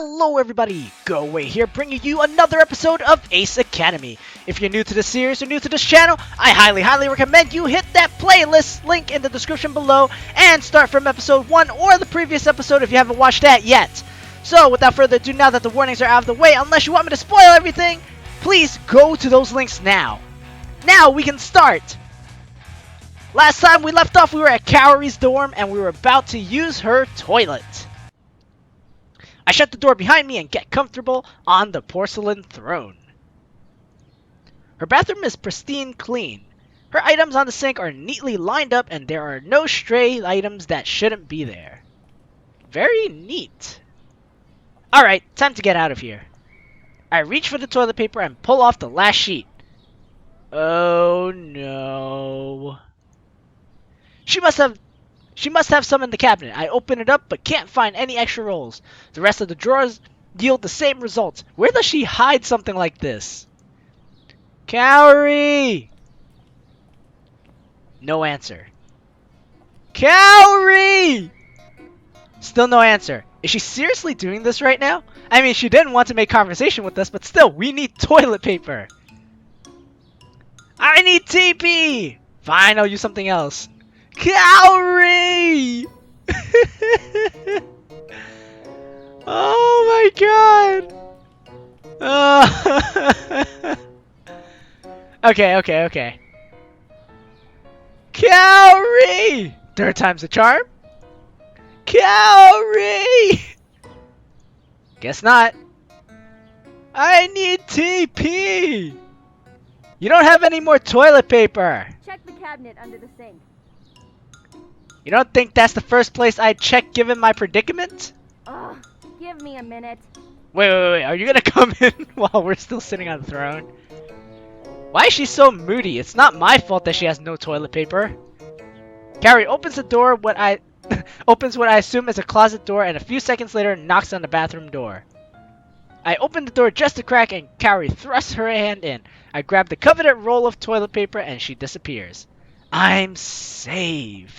Hello everybody, Goawei here bringing you another episode of Ace Academy. If you're new to the series or new to this channel, I highly recommend you hit that playlist link in the description below and start from episode 1 or the previous episode if you haven't watched that yet. So without further ado, now that the warnings are out of the way, unless you want me to spoil everything, please go to those links now. Now we can start! Last time we left off, we were at Kaori's dorm and we were about to use her toilet. I shut the door behind me and get comfortable on the porcelain throne. Her bathroom is pristine clean. Her items on the sink are neatly lined up and there are no stray items that shouldn't be there. Very neat. Alright, time to get out of here. I reach for the toilet paper and pull off the last sheet. Oh no. She must have some in the cabinet. I open it up but can't find any extra rolls. The rest of the drawers yield the same results. Where does she hide something like this? Kaori! No answer. Kaori! Still no answer. Is she seriously doing this right now? I mean, she didn't want to make conversation with us, but still, we need toilet paper. I need TP! Fine, I'll use something else. Kaori! Oh my god! Okay. Kaori! Third time's the charm? Kaori! Guess not. I need TP! You don't have any more toilet paper! Check the cabinet under the sink. You don't think that's the first place I'd check given my predicament? Ugh, give me a minute. Wait, are you gonna come in while we're still sitting on the throne? Why is she so moody? It's not my fault that she has no toilet paper. Carrie opens the door opens what I assume is a closet door and a few seconds later knocks on the bathroom door. I open the door just a crack and Carrie thrusts her hand in. I grab the coveted roll of toilet paper and she disappears. I'm saved.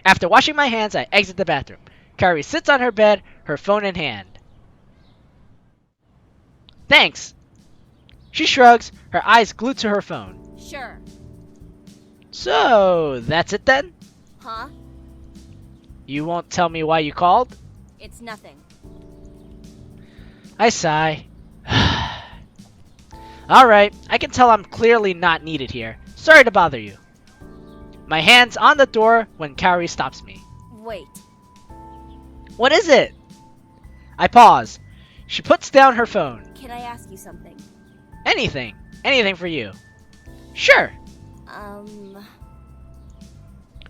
After washing my hands, I exit the bathroom. Carrie sits on her bed, her phone in hand. Thanks. She shrugs, her eyes glued to her phone. Sure. So, that's it then? Huh? You won't tell me why you called? It's nothing. I sigh. Alright, I can tell I'm clearly not needed here. Sorry to bother you. My hand's on the door when Kaori stops me. Wait. What is it? I pause. She puts down her phone. Can I ask you something? Anything. Anything for you. Sure.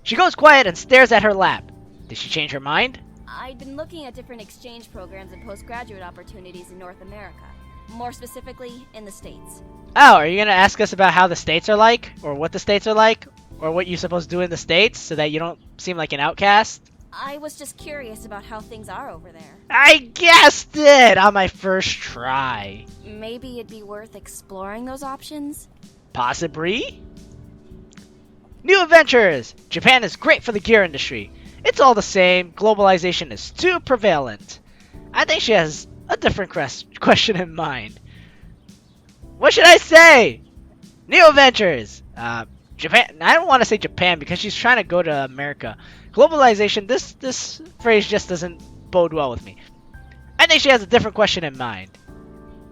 She goes quiet and stares at her lap. Did she change her mind? I'd been looking at different exchange programs and postgraduate opportunities in North America. More specifically, in the States. Oh, are you going to ask us about how the States are like? Or what the States are like? Or what you're supposed to do in the States so that you don't seem like an outcast? I was just curious about how things are over there. I guessed it on my first try. Maybe it'd be worth exploring those options? Possibly? New adventures! Japan is great for the gear industry. It's all the same. Globalization is too prevalent. I think she has a different question in mind. What should I say? New adventures! Japan. I don't want to say Japan because she's trying to go to America. Globalization, this phrase just doesn't bode well with me. I think she has a different question in mind.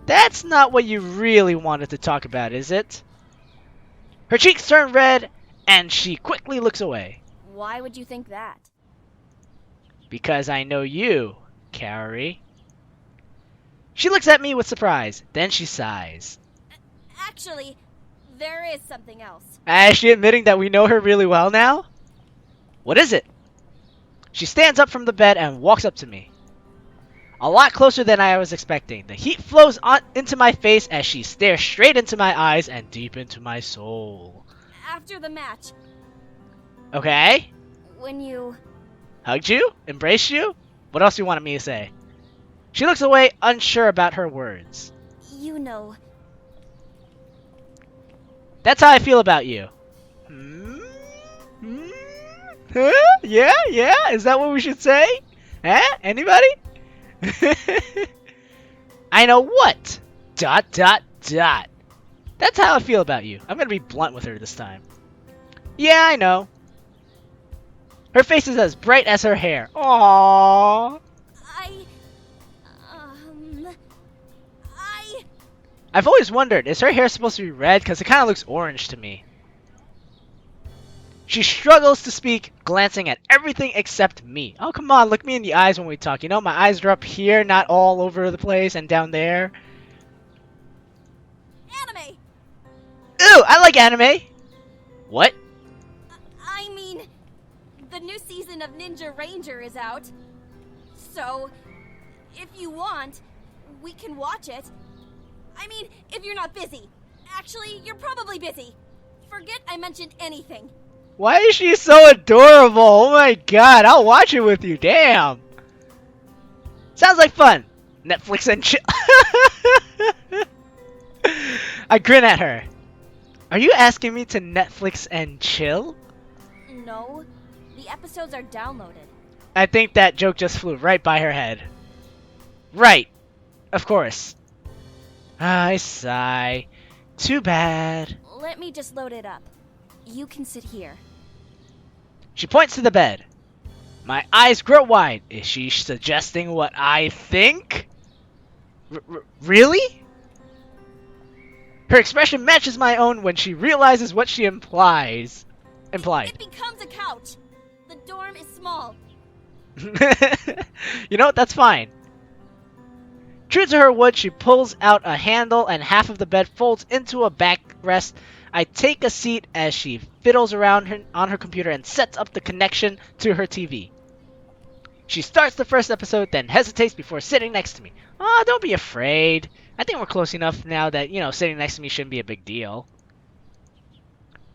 That's not what you really wanted to talk about, is it? Her cheeks turn red and she quickly looks away. Why would you think that? Because I know you, Kaori. She looks at me with surprise. Then she sighs. Actually, there is something else. Is she admitting that we know her really well now? What is it? She stands up from the bed and walks up to me. A lot closer than I was expecting. The heat flows into my face as she stares straight into my eyes and deep into my soul. After the match. Okay. When you... Hugged you? Embraced you? What else do you want me to say? She looks away, unsure about her words. You know... That's how I feel about you. Huh? Yeah? Is that what we should say? Huh? Anybody? I know what? Dot dot dot. That's how I feel about you. I'm gonna be blunt with her this time. Yeah, I know. Her face is as bright as her hair. Aww. I. Um. I. I've always wondered, is her hair supposed to be red? Because it kind of looks orange to me. She struggles to speak, glancing at everything except me. Oh, come on, look me in the eyes when we talk. You know, my eyes are up here, not all over the place and down there. Anime! Ooh, I like anime. What? I mean, the new season of Ninja Ranger is out. So, if you want, we can watch it. I mean, if you're not busy. Actually, you're probably busy. Forget I mentioned anything. Why is she so adorable? Oh my god, I'll watch it with you. Damn. Sounds like fun. Netflix and chill. I grin at her. Are you asking me to Netflix and chill? No, the episodes are downloaded. I think that joke just flew right by her head. Right. Of course. I sigh. Too bad. Let me just load it up. You can sit here. She points to the bed. My eyes grow wide. Is she suggesting what I think? Really? Her expression matches my own when she realizes what she implied. It becomes a couch. The dorm is small. You know what? That's fine. True to her word, she pulls out a handle and half of the bed folds into a backrest. I take a seat as she fiddles around on her computer and sets up the connection to her TV. She starts the first episode, then hesitates before sitting next to me. Oh, don't be afraid. I think we're close enough now that, sitting next to me shouldn't be a big deal.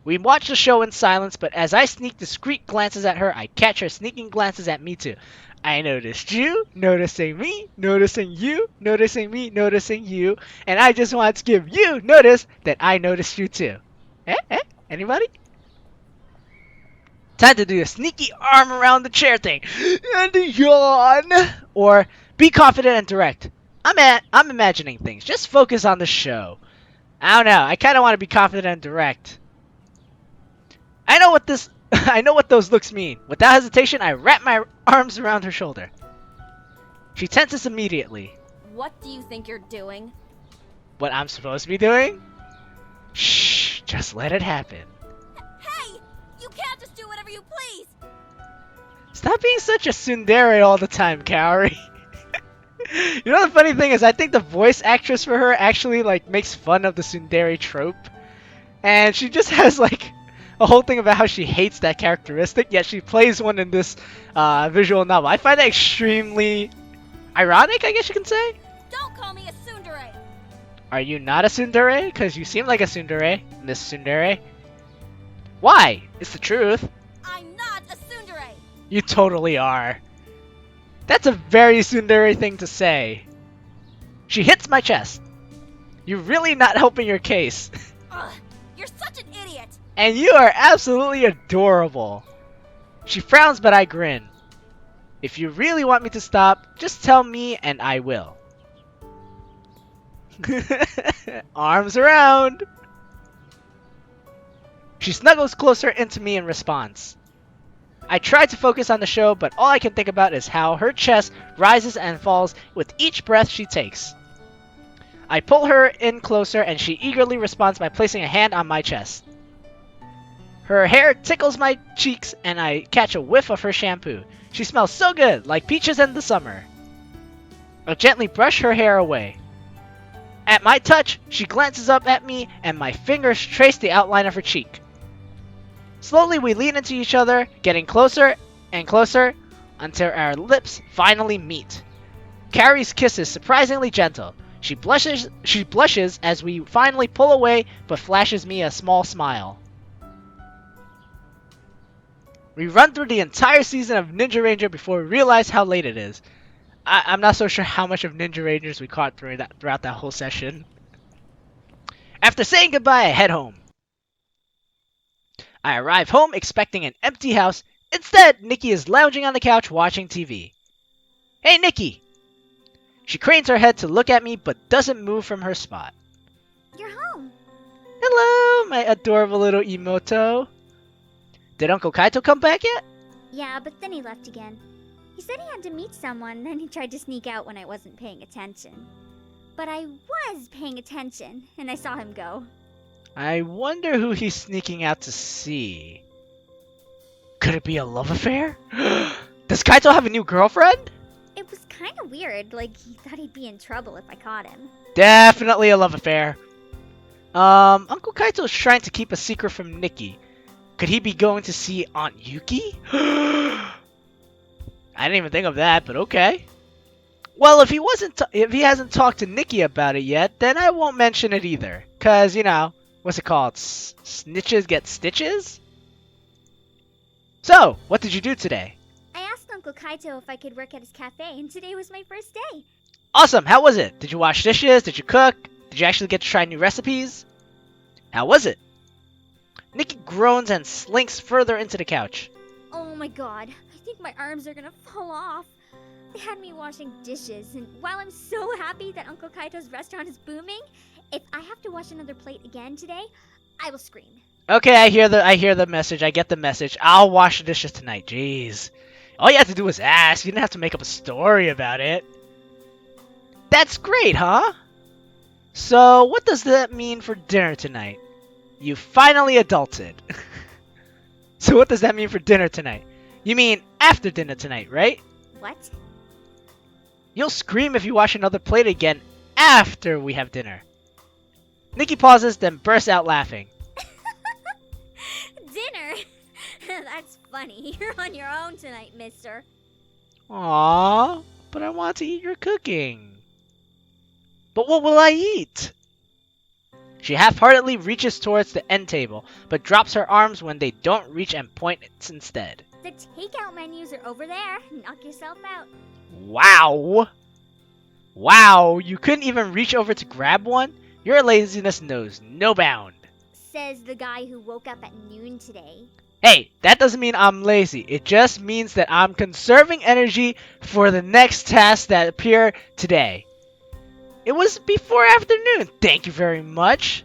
We watch the show in silence, but as I sneak discreet glances at her, I catch her sneaking glances at me too. I noticed you, noticing me, noticing you, noticing me, noticing you, and I just want to give you notice that I noticed you too. Anybody? Time to do a sneaky arm around the chair thing. And yawn! Or be confident and direct. I'm imagining things. Just focus on the show. I don't know. I kind of want to be confident and direct. I know what those looks mean. Without hesitation, I wrap my arms around her shoulder. She tenses immediately. What do you think you're doing? What I'm supposed to be doing? Shh, just let it happen. Hey! You can't just do whatever you please! Stop being such a tsundere all the time, Kaori. You know the funny thing is, I think the voice actress for her actually makes fun of the tsundere trope. And she just has a whole thing about how she hates that characteristic, yet she plays one in this visual novel. I find that extremely ironic, I guess you can say. Don't call me a tsundere! Are you not a tsundere? Because you seem like a tsundere, Miss Tsundere. Why? It's the truth. I'm not a tsundere! You totally are. That's a very tsundere thing to say. She hits my chest. You're really not helping your case. Ugh, you're such an idiot! And you are absolutely adorable. She frowns, but I grin. If you really want me to stop, just tell me and I will. Arms around. She snuggles closer into me in response. I try to focus on the show, but all I can think about is how her chest rises and falls with each breath she takes. I pull her in closer and she eagerly responds by placing a hand on my chest. Her hair tickles my cheeks and I catch a whiff of her shampoo. She smells so good, like peaches in the summer. I gently brush her hair away. At my touch, she glances up at me and my fingers trace the outline of her cheek. Slowly we lean into each other, getting closer and closer until our lips finally meet. Carrie's kiss is surprisingly gentle. She blushes as we finally pull away, but flashes me a small smile. We run through the entire season of Ninja Ranger before we realize how late it is. I'm not so sure how much of Ninja Rangers we caught throughout that whole session. After saying goodbye, I head home. I arrive home expecting an empty house. Instead, Nikki is lounging on the couch watching TV. Hey, Nikki! She cranes her head to look at me, but doesn't move from her spot. You're home. Hello, my adorable little Emoto. Did Uncle Kaito come back yet? Yeah, but then he left again. He said he had to meet someone, then he tried to sneak out when I wasn't paying attention. But I was paying attention, and I saw him go. I wonder who he's sneaking out to see. Could it be a love affair? Does Kaito have a new girlfriend? It was kind of weird, like he thought he'd be in trouble if I caught him. Definitely a love affair. Uncle Kaito's trying to keep a secret from Nikki. Could he be going to see Aunt Yuki? I didn't even think of that, but okay. Well, if he hasn't talked to Nikki about it yet, then I won't mention it either. Cause you know, what's it called? Snitches get stitches. So, what did you do today? I asked Uncle Kaito if I could work at his cafe, and today was my first day. Awesome. How was it? Did you wash dishes? Did you cook? Did you actually get to try new recipes? How was it? Nikki groans and slinks further into the couch. Oh my god, I think my arms are gonna fall off. They had me washing dishes, and while I'm so happy that Uncle Kaito's restaurant is booming, if I have to wash another plate again today, I will scream. Okay, I hear the message. I get the message. I'll wash the dishes tonight. Jeez. All you have to do was ask. You didn't have to make up a story about it. That's great, huh? So, what does that mean for dinner tonight? You finally adulted. So what does that mean for dinner tonight? You mean after dinner tonight, right? What? You'll scream if you wash another plate again after we have dinner. Nikki pauses, then bursts out laughing. Dinner? That's funny. You're on your own tonight, mister. Aww, but I want to eat your cooking. But what will I eat? She half-heartedly reaches towards the end table, but drops her arms when they don't reach and points instead. The takeout menus are over there. Knock yourself out. Wow! Wow, you couldn't even reach over to grab one? Your laziness knows no bound. Says the guy who woke up at noon today. Hey, that doesn't mean I'm lazy. It just means that I'm conserving energy for the next tasks that appear today. It was before afternoon. Thank you very much.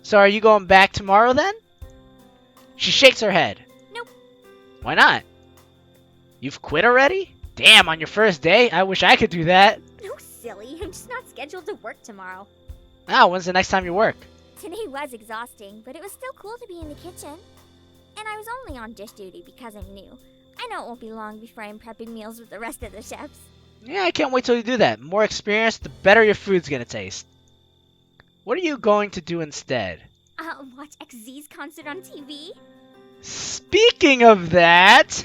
So are you going back tomorrow then? She shakes her head. Nope. Why not? You've quit already? Damn, on your first day? I wish I could do that. No, silly. I'm just not scheduled to work tomorrow. Ah, when's the next time you work? Today was exhausting, but it was still cool to be in the kitchen. And I was only on dish duty because I'm new. I know it won't be long before I'm prepping meals with the rest of the chefs. Yeah, I can't wait till you do that. More experience, the better your food's gonna taste. What are you going to do instead? Watch XZ's concert on TV? Speaking of that,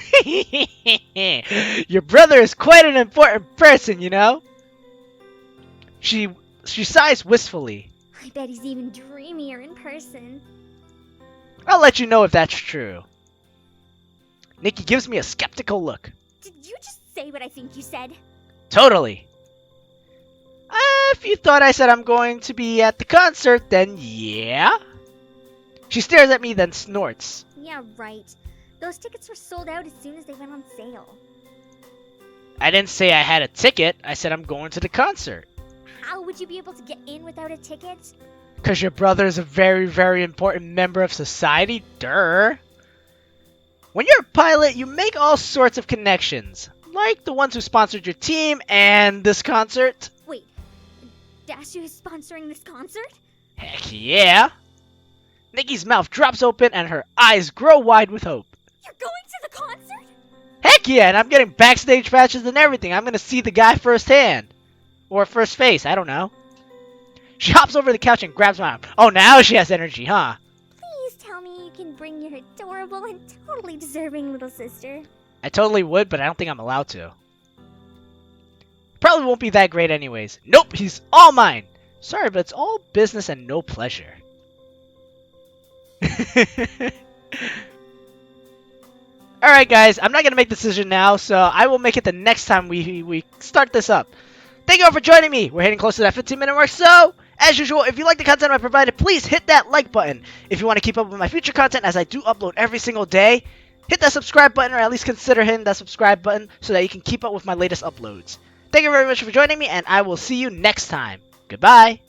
your brother is quite an important person, you know? She sighs wistfully. I bet he's even dreamier in person. I'll let you know if that's true. Nikki gives me a skeptical look. Did you just say what I think you said? Totally. If you thought I said I'm going to be at the concert, then yeah. She stares at me, then snorts. Yeah, right. Those tickets were sold out as soon as they went on sale. I didn't say I had a ticket. I said I'm going to the concert. How would you be able to get in without a ticket? Because your brother is a very, very important member of society. Durr. When you're a pilot, you make all sorts of connections. Like the ones who sponsored your team and this concert. Wait, Dashu is sponsoring this concert? Heck yeah. Nikki's mouth drops open and her eyes grow wide with hope. You're going to the concert? Heck yeah, and I'm getting backstage passes and everything. I'm going to see the guy firsthand. Or first face, I don't know. She hops over the couch and grabs my arm. Oh, now she has energy, huh? Please tell me you can bring your adorable and totally deserving little sister. I totally would, but I don't think I'm allowed to. Probably won't be that great anyways. Nope, he's all mine. Sorry, but it's all business and no pleasure. Alright guys, I'm not going to make the decision now, so I will make it the next time we start this up. Thank you all for joining me. We're hitting close to that 15-minute mark, so as usual, if you like the content I provided, please hit that like button. If you want to keep up with my future content, as I do upload every single day, hit that subscribe button, or at least consider hitting that subscribe button so that you can keep up with my latest uploads. Thank thank you very much for joining me, and I will see you next time. Goodbye.